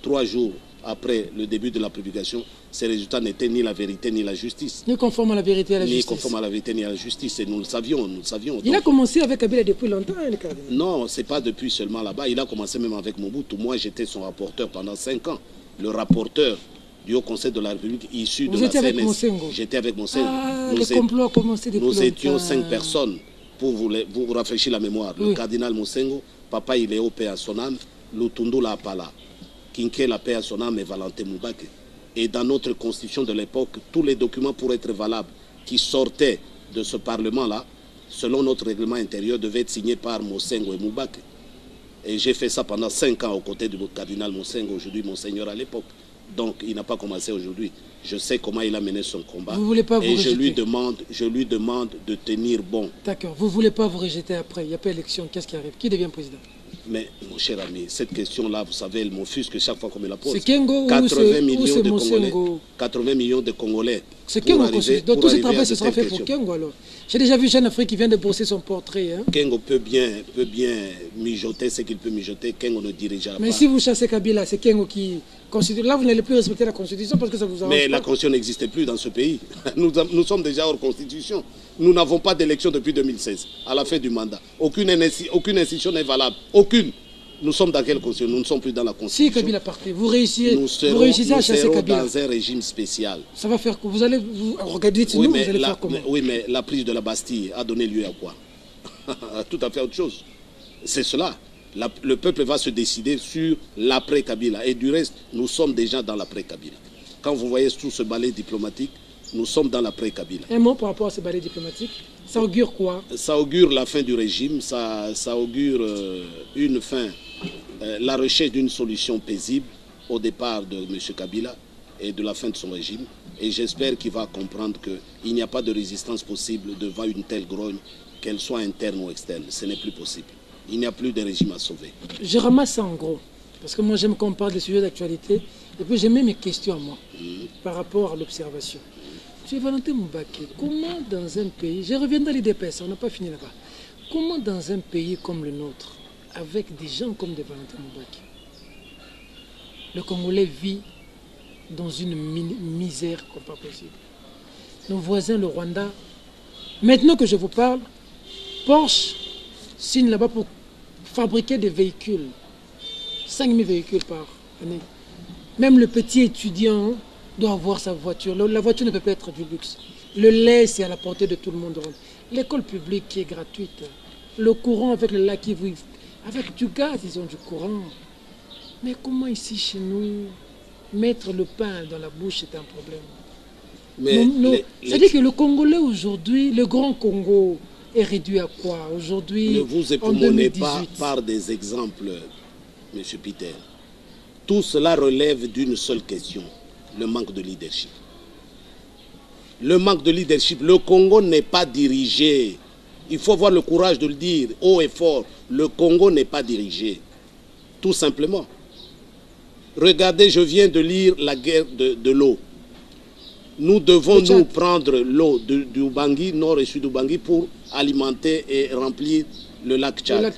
3 jours après le début de la publication. Ces résultats n'étaient ni la vérité ni la justice. Ni conforme à la vérité et à la justice. Ni conforme à la vérité ni à la justice. Et nous le savions, nous le savions. Il a commencé avec Kabila depuis longtemps, hein, le cardinal. Non, ce n'est pas depuis seulement là-bas. Il a commencé même avec Mobutu. Moi, j'étais son rapporteur pendant 5 ans. Le rapporteur du Haut Conseil de la République issu de la CNS. J'étais avec Monsengo. Ah, le complot a commencé depuis longtemps. Nous étions 5 personnes, pour vous rafraîchir la mémoire. Oui. Le cardinal Monsengo, Papa Iléo, paix à son âme, Lutundu la Apala, Kinké la paix à son âme et Valentin Moubake. Et dans notre constitution de l'époque, tous les documents pour être valables qui sortaient de ce Parlement-là, selon notre règlement intérieur, devaient être signés par Monsengo et Moubake. Et j'ai fait ça pendant 5 ans aux côtés du cardinal Monsengo, aujourd'hui Monseigneur à l'époque. Donc il n'a pas commencé aujourd'hui. Je sais comment il a mené son combat. Vous voulez pas vous rejeter. je lui demande de tenir bon. D'accord. Vous ne voulez pas vous rejeter après. Il n'y a pas d'élection. Qu'est-ce qui arrive? Qui devient président? Mais mon cher ami, cette question-là, vous savez, elle m'offusque chaque fois qu'on me la pose. C'est Kengo 80 millions ou c'est de Congolais. 80 millions de Congolais. C'est Kengo. Donc tout ce travail ce sera fait pour Kengo alors. J'ai déjà vu Jeune Afrique qui vient de brosser son portrait. Hein. Kengo peut bien mijoter ce qu'il peut mijoter. Kengo ne dirigera pas. Mais si vous chassez Kabila, c'est Kengo qui constitue. Là, vous n'allez plus respecter la Constitution parce que ça vous arrange. Mais la Constitution n'existe plus dans ce pays. Nous sommes déjà hors Constitution. Nous n'avons pas d'élection depuis 2016, à la fin du mandat. Aucune institution n'est valable. Aucune. Nous sommes dans quelle Constitution? Nous ne sommes plus dans la Constitution. Si Kabila partait, vous réussissez à chasser Kabila. Dans un régime spécial. Ça va faire quoi? Vous allez regarder de nous, vous allez faire comment? Oui, mais la prise de la Bastille a donné lieu à quoi? Tout à fait autre chose. C'est cela. Le peuple va se décider sur l'après-Kabila. Et du reste, nous sommes déjà dans l'après-Kabila. Quand vous voyez tout ce balai diplomatique, nous sommes dans l'après-Kabila. Un mot par rapport à ce balai diplomatique, ça augure quoi? Ça augure la fin du régime, ça augure une fin, la recherche d'une solution paisible au départ de M. Kabila et de la fin de son régime. Et j'espère qu'il va comprendre qu'il n'y a pas de résistance possible devant une telle grogne, qu'elle soit interne ou externe. Ce n'est plus possible. Il n'y a plus de régime à sauver. Je ramasse ça en gros, parce que moi j'aime qu'on parle des sujets d'actualité, et puis j'ai mis mes questions à moi, par rapport à l'observation. M. Valentin Moubake, comment dans un pays, je reviens dans l'IDPS, on n'a pas fini là-bas, comment dans un pays comme le nôtre, avec des gens comme des Valentin Moubake, le Congolais vit dans une misère comme pas possible. Nos voisins, le Rwanda, maintenant que je vous parle, Porsche signe là-bas pour fabriquer des véhicules, 5000 véhicules par année. Même le petit étudiant doit avoir sa voiture. La voiture ne peut pas être du luxe. Le lait, c'est à la portée de tout le monde. L'école publique qui est gratuite. Le courant avec le lac qui vivent. Avec du gaz, ils ont du courant. Mais comment ici, chez nous, mettre le pain dans la bouche est un problème. C'est-à-dire que le Congolais aujourd'hui, le grand Congo, est réduit à quoi aujourd'hui? Ne vous époumonnez pas par des exemples, M. Peter. Tout cela relève d'une seule question. Le manque de leadership. Le manque de leadership. Le Congo n'est pas dirigé. Il faut avoir le courage de le dire haut et fort. Le Congo n'est pas dirigé. Tout simplement. Regardez, je viens de lire la guerre de l'eau. Nous devons nous prendre l'eau du Ubangi, nord et sud Ubangi, pour alimenter et remplir le lac Tchad.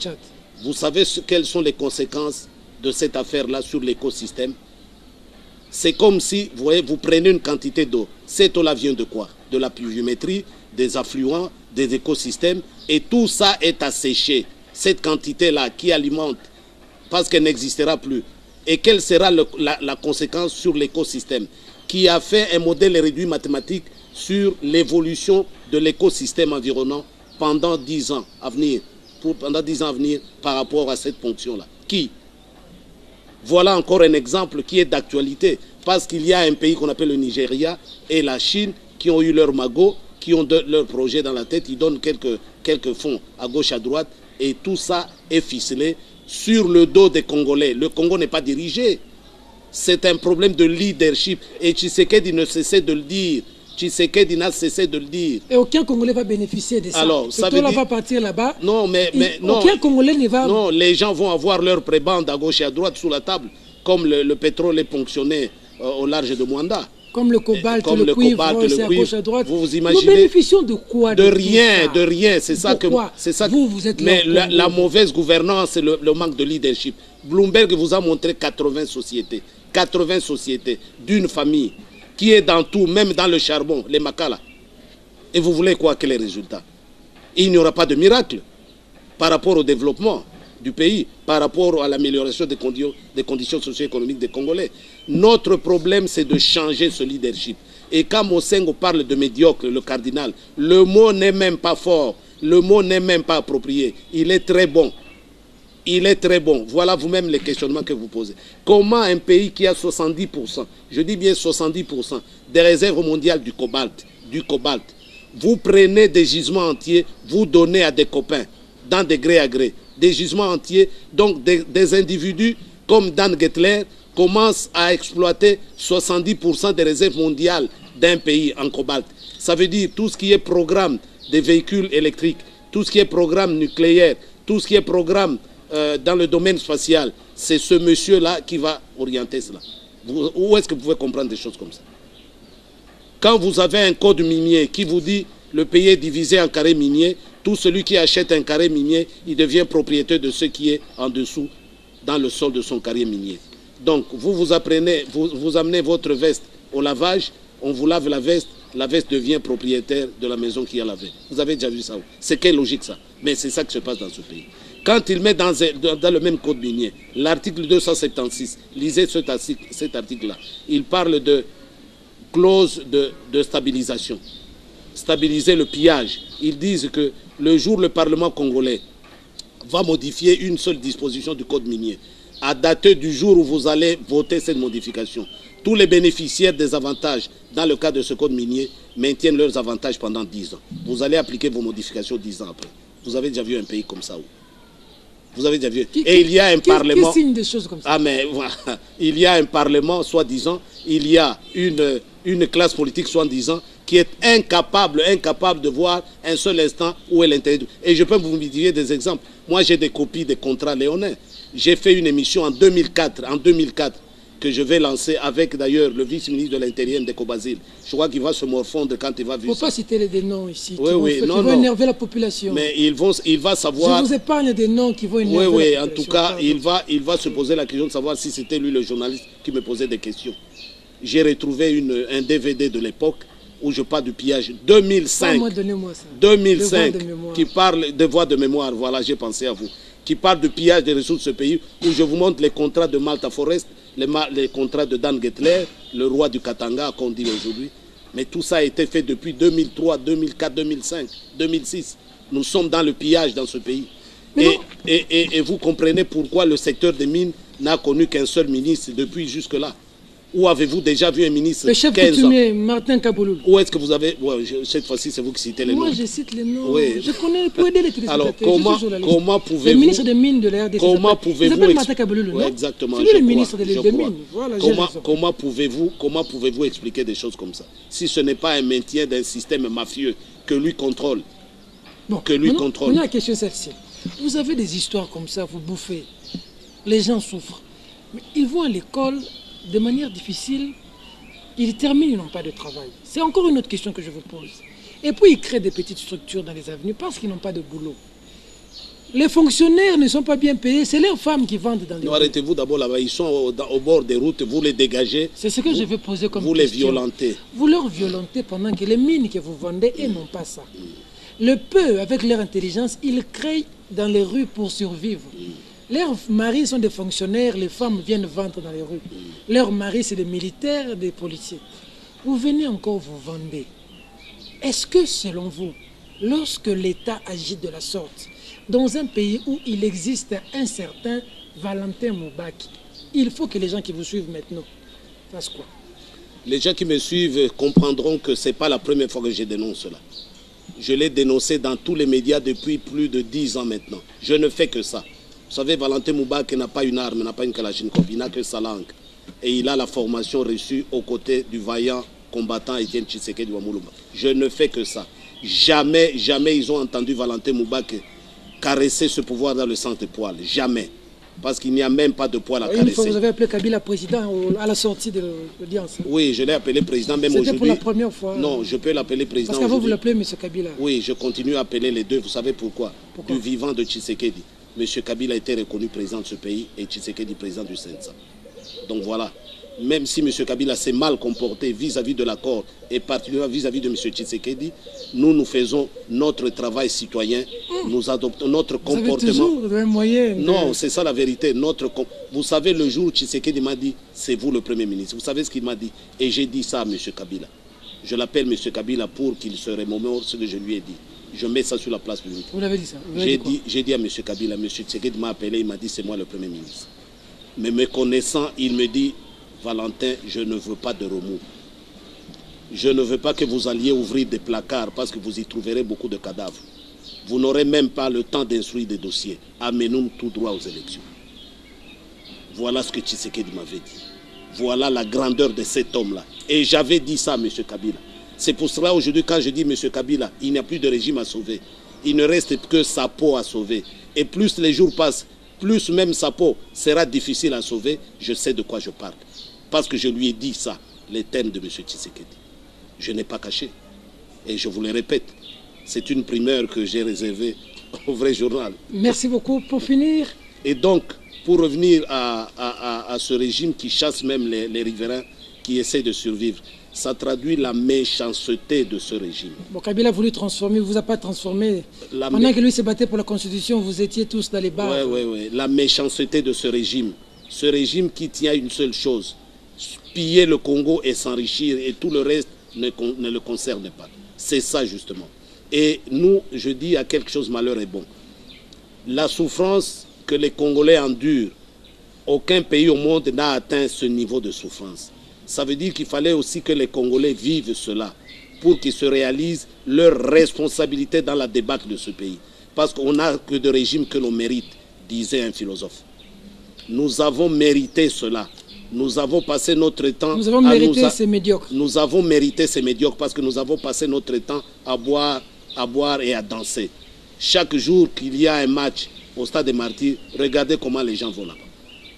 Vous savez quelles sont les conséquences de cette affaire-là sur l'écosystème? C'est comme si, vous voyez, vous prenez une quantité d'eau. Cette eau-là vient de quoi? De la pluviométrie, des affluents, des écosystèmes. Et tout ça est asséché. Cette quantité-là qui alimente, parce qu'elle n'existera plus. Et quelle sera la conséquence sur l'écosystème? Qui a fait un modèle réduit mathématique sur l'évolution de l'écosystème environnant pendant 10 ans à venir. Pendant 10 ans à venir par rapport à cette ponction-là. Qui? Voilà encore un exemple qui est d'actualité, parce qu'il y a un pays qu'on appelle le Nigeria et la Chine qui ont eu leur magot, qui ont leur projet dans la tête, ils donnent quelques fonds à gauche, à droite, et tout ça est ficelé sur le dos des Congolais. Le Congo n'est pas dirigé. C'est un problème de leadership, et Tshisekedi ne cessait de le dire. Tshisekedi n'a cessé de le dire. Et aucun Congolais va bénéficier de ça. Alors, ça veut dire... va partir là-bas. Non, mais non. Aucun Congolais ne va... Non, les gens vont avoir leur prébande à gauche et à droite sous la table. Comme le pétrole est ponctionné au large de Mwanda. Comme le cobalt, comme le cuivre, le à gauche, à droite. Vous imaginez? Nous bénéficions de quoi? De rien. C'est ça que... Vous êtes mais la mauvaise gouvernance et le manque de leadership. Bloomberg vous a montré 80 sociétés d'une famille qui est dans tout, même dans le charbon, les Makala. Et vous voulez quoi que les résultats? Il n'y aura pas de miracle par rapport au développement du pays, par rapport à l'amélioration des conditions socio-économiques des Congolais. Notre problème, c'est de changer ce leadership. Et quand Mosengo parle de médiocre, le cardinal, le mot n'est même pas fort, le mot n'est même pas approprié. Il est très bon. Il est très bon. Voilà vous-même les questionnements que vous posez. Comment un pays qui a 70%, je dis bien 70%, des réserves mondiales du cobalt, vous prenez des gisements entiers, vous donnez à des copains, dans des gré à gré, des gisements entiers, donc des individus comme Dan Gettler commencent à exploiter 70% des réserves mondiales d'un pays en cobalt. Ça veut dire tout ce qui est programme des véhicules électriques, tout ce qui est programme nucléaire, tout ce qui est programme dans le domaine spatial, c'est ce monsieur-là qui va orienter cela. Où est-ce que vous pouvez comprendre des choses comme ça? Quand vous avez un code minier qui vous dit le pays est divisé en carrés miniers, tout celui qui achète un carré minier, il devient propriétaire de ce qui est en dessous dans le sol de son carré minier. Donc vous amenez votre veste au lavage, on vous lave la veste devient propriétaire de la maison qui a lavé. Vous avez déjà vu ça? C'est quelle logique ça? Mais c'est ça qui se passe dans ce pays. Quand il met dans le même code minier, l'article 276, lisez cet article-là, il parle de clause de stabilisation. Stabiliser le pillage. Ils disent que le jour où le Parlement congolais va modifier une seule disposition du code minier, à dater du jour où vous allez voter cette modification, tous les bénéficiaires des avantages dans le cadre de ce code minier maintiennent leurs avantages pendant 10 ans. Vous allez appliquer vos modifications 10 ans après. Vous avez déjà vu un pays comme ça où? Vous avez déjà vu? Et il y a un parlement... Qui signe des choses comme ça? Ah mais voilà. Il y a un parlement, soi-disant, il y a une classe politique, soi-disant, qui est incapable de voir un seul instant où est l'intérêt. Et je peux vous dire des exemples. Moi, j'ai des copies des contrats léonins. J'ai fait une émission en 2004, que je vais lancer avec d'ailleurs le vice-ministre de l'Intérieur Ndeko Basile. Je crois qu'il va se morfondre quand il va voir ça. Il ne faut pas citer des noms ici qui vont énerver la population. Mais il va savoir... Je vous épargne des noms qui vont énerver la population. En tout cas, il va se poser la question de savoir si c'était lui le journaliste qui me posait des questions. J'ai retrouvé un DVD de l'époque où je parle du pillage 2005. Donnez-moi ça. 2005, qui parle de voix de mémoire. Voilà, j'ai pensé à vous. Qui parle du pillage des ressources de ce pays, où je vous montre les contrats de Malta Forest, les contrats de Dan Gettler, le roi du Katanga, qu'on dit aujourd'hui. Mais tout ça a été fait depuis 2003, 2004, 2005, 2006. Nous sommes dans le pillage dans ce pays. Et vous comprenez pourquoi le secteur des mines n'a connu qu'un seul ministre depuis jusque-là. Où avez-vous déjà vu un ministre? Le chef coutumier, Martin Kabouloul. Où est-ce que vous avez... cette fois-ci, c'est vous qui citez les noms. Moi, je cite les noms. Oui. Je connais pour aider les téléspectateurs. Alors, comment pouvez-vous... Le ministre des Mines de la RDC. Comment pouvez-vous... Il s'appelle Martin Kabouloul, non? Exactement. C'est lui le ministre des Mines. Voilà, comment pouvez-vous expliquer des choses comme ça? Si ce n'est pas un maintien d'un système mafieux que lui contrôle. Bon, maintenant, la question est celle-ci. Vous avez des histoires comme ça, vous bouffez. Les gens souffrent. Mais ils vont à l'école... de manière difficile, ils terminent, ils n'ont pas de travail. C'est encore une autre question que je vous pose. Et puis ils créent des petites structures dans les avenues parce qu'ils n'ont pas de boulot. Les fonctionnaires ne sont pas bien payés, c'est leurs femmes qui vendent dans les rues. Arrêtez-vous d'abord là-bas, ils sont au bord des routes, vous les dégagez. C'est ce que je vais poser comme question. Vous les violentez. Vous leur violentez pendant que les mines que vous vendez, elles n'ont pas ça. Le peu, avec leur intelligence, ils créent dans les rues pour survivre. Leurs maris sont des fonctionnaires, les femmes viennent vendre dans les rues. Leurs maris, c'est des militaires, des policiers. Vous venez encore vous vendre. Est-ce que, selon vous, lorsque l'État agit de la sorte, dans un pays où il existe un certain Valentin Moubaki, il faut que les gens qui vous suivent maintenant fassent quoi? Les gens qui me suivent comprendront que ce n'est pas la première fois que je dénonce cela. Je l'ai dénoncé dans tous les médias depuis plus de 10 ans maintenant. Je ne fais que ça. Vous savez, Valentin Moubaki n'a pas une arme, n'a pas une Kalachnikov, il n'a que sa langue. Et il a la formation reçue aux côtés du vaillant combattant Etienne Tshisekedi Wamuluma. Je ne fais que ça. Jamais ils ont entendu Valentin Moubaki caresser ce pouvoir dans le sens des poils. Jamais. parce qu'il n'y a même pas de poil à caresser. Une fois, vous avez appelé Kabila président à la sortie de l'audience. Oui, je l'ai appelé président même aujourd'hui. C'était pour la première fois. Non, je peux l'appeler président. Parce qu'avant, vous l'appelez M. Kabila. Oui, je continue à appeler les deux. Vous savez pourquoi? Du vivant de Tshisekedi. M. Kabila a été reconnu président de ce pays et Tshisekedi président du Sensa. Donc voilà. Même si M. Kabila s'est mal comporté vis-à-vis de l'accord et particulièrement vis-à-vis de M. Tshisekedi, nous faisons notre travail citoyen, nous adoptons notre comportement. Vous avez toujours le même moyen. Non, c'est ça la vérité. Vous savez, le jour où Tshisekedi m'a dit, c'est vous le Premier ministre. Vous savez ce qu'il m'a dit? Et j'ai dit ça à M. Kabila. Je l'appelle M. Kabila pour qu'il se remémore ce que je lui ai dit. Je mets ça sur la place publique. Vous l'avez dit ça? J'ai dit à M. Kabila, M. Tshisekedi m'a appelé, il m'a dit, c'est moi le Premier ministre. Mais me connaissant, il me dit, Valentin, je ne veux pas de remous. Je ne veux pas que vous alliez ouvrir des placards parce que vous y trouverez beaucoup de cadavres. Vous n'aurez même pas le temps d'instruire des dossiers. Amenons tout droit aux élections. Voilà ce que Tshisekedi m'avait dit. Voilà la grandeur de cet homme-là. Et j'avais dit ça à M. Kabila. C'est pour cela aujourd'hui quand je dis M. Kabila, il n'y a plus de régime à sauver. Il ne reste que sa peau à sauver. Et plus les jours passent, plus même sa peau sera difficile à sauver, je sais de quoi je parle. Parce que je lui ai dit ça, les thèmes de M. Tshisekedi. Je n'ai pas caché. Et je vous le répète, c'est une primeur que j'ai réservée au vrai journal. Merci beaucoup. Pour finir. Et donc, pour revenir à ce régime qui chasse même les riverains qui essaient de survivre, ça traduit la méchanceté de ce régime. Bon, Kabila a voulu transformer, il ne vous a pas transformé. Pendant que lui se battait pour la Constitution, vous étiez tous dans les bars. Oui. La méchanceté de ce régime. Ce régime qui tient une seule chose, piller le Congo et s'enrichir, et tout le reste ne le concerne pas. C'est ça justement. Et nous, je dis à quelque chose, malheur est bon. La souffrance que les Congolais endurent, aucun pays au monde n'a atteint ce niveau de souffrance. Ça veut dire qu'il fallait aussi que les Congolais vivent cela pour qu'ils se réalisent leur responsabilité dans la débâcle de ce pays. Parce qu'on n'a que de régime que l'on mérite, disait un philosophe. Nous avons mérité cela. Nous avons passé notre temps... Nous avons mérité ces médiocres. Nous avons mérité ces médiocres parce que nous avons passé notre temps à boire et à danser. Chaque jour qu'il y a un match au Stade des Martyrs, regardez comment les gens vont là-bas.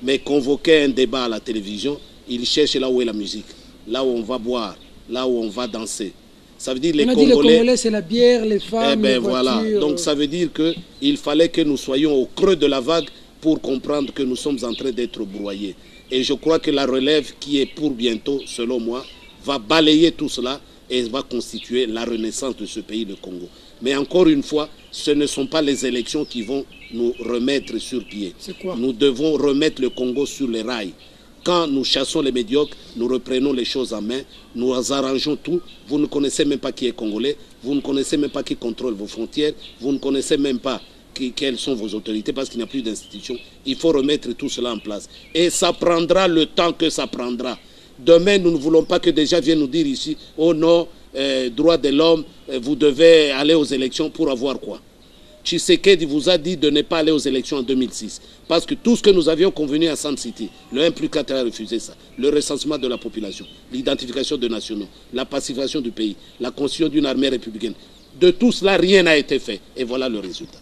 Mais convoquer un débat à la télévision, ils cherchent là où est la musique, là où on va boire, là où on va danser. Ça veut dire les Congolais, c'est la bière, les femmes, les voitures. Voilà. Donc ça veut dire qu'il fallait que nous soyons au creux de la vague pour comprendre que nous sommes en train d'être broyés. Et je crois que la relève qui est pour bientôt, selon moi, va balayer tout cela et va constituer la renaissance de ce pays, le Congo. Mais encore une fois, ce ne sont pas les élections qui vont nous remettre sur pied. C'est quoi? Nous devons remettre le Congo sur les rails. Quand nous chassons les médiocres, nous reprenons les choses en main, nous arrangeons tout. Vous ne connaissez même pas qui est Congolais, vous ne connaissez même pas qui contrôle vos frontières, vous ne connaissez même pas quelles sont vos autorités parce qu'il n'y a plus d'institutions. Il faut remettre tout cela en place. Et ça prendra le temps que ça prendra. Demain, nous ne voulons pas que des gens viennent nous dire ici, oh non, droit de l'homme, vous devez aller aux élections pour avoir quoi? Tshisekedi vous a dit de ne pas aller aux élections en 2006. Parce que tout ce que nous avions convenu à San City, le 1+4 a refusé ça. Le recensement de la population, l'identification de nationaux, la pacification du pays, la constitution d'une armée républicaine. De tout cela, rien n'a été fait. Et voilà le résultat.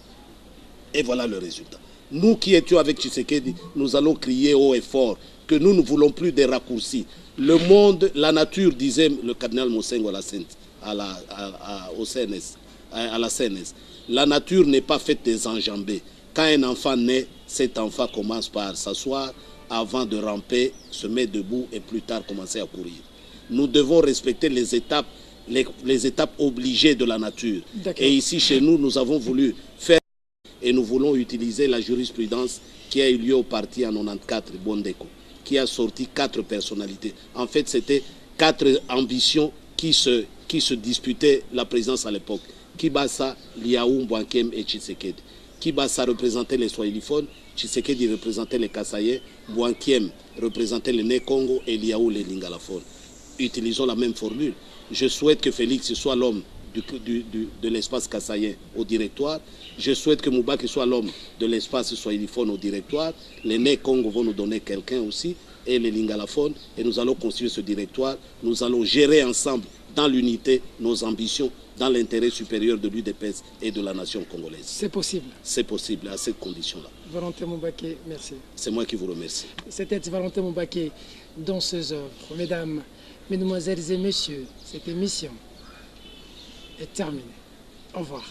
Et voilà le résultat. Nous qui étions avec Tshisekedi, nous allons crier haut et fort que nous ne voulons plus des raccourcis. Le monde, la nature, disait le cardinal Mosengo au CNS, à la CNS. La nature n'est pas faite des enjambées. Quand un enfant naît, cet enfant commence par s'asseoir avant de ramper, se mettre debout et plus tard commencer à courir. Nous devons respecter les étapes obligées de la nature. Et ici, chez nous, nous avons voulu faire et nous voulons utiliser la jurisprudence qui a eu lieu au parti en 94, Bondeko, qui a sorti 4 personnalités. En fait, c'était 4 ambitions qui se disputaient la présidence à l'époque. Kibasa, Liaou, Mbwankem et Tshisekedi. Kibasa représentait les Swahiliphones, Tshisekedi représentait les Kasaïens, Mbwankem représentait les Né-Congo et Liaou les Lingalaphones. Utilisons la même formule. Je souhaite que Félix soit l'homme de l'espace kassaïen au directoire. Je souhaite que Moubaki soit l'homme de l'espace swahiliphone au directoire. Les Né-Congo vont nous donner quelqu'un aussi, et les Lingalaphones, et nous allons construire ce directoire. Nous allons gérer ensemble, dans l'unité, nos ambitions dans l'intérêt supérieur de l'UDPS et de la nation congolaise. C'est possible. C'est possible à cette condition-là. Valentin Moubaké, merci. C'est moi qui vous remercie. C'était Valentin Moubaké dans ses œuvres. Mesdames, mesdemoiselles et messieurs, cette émission est terminée. Au revoir.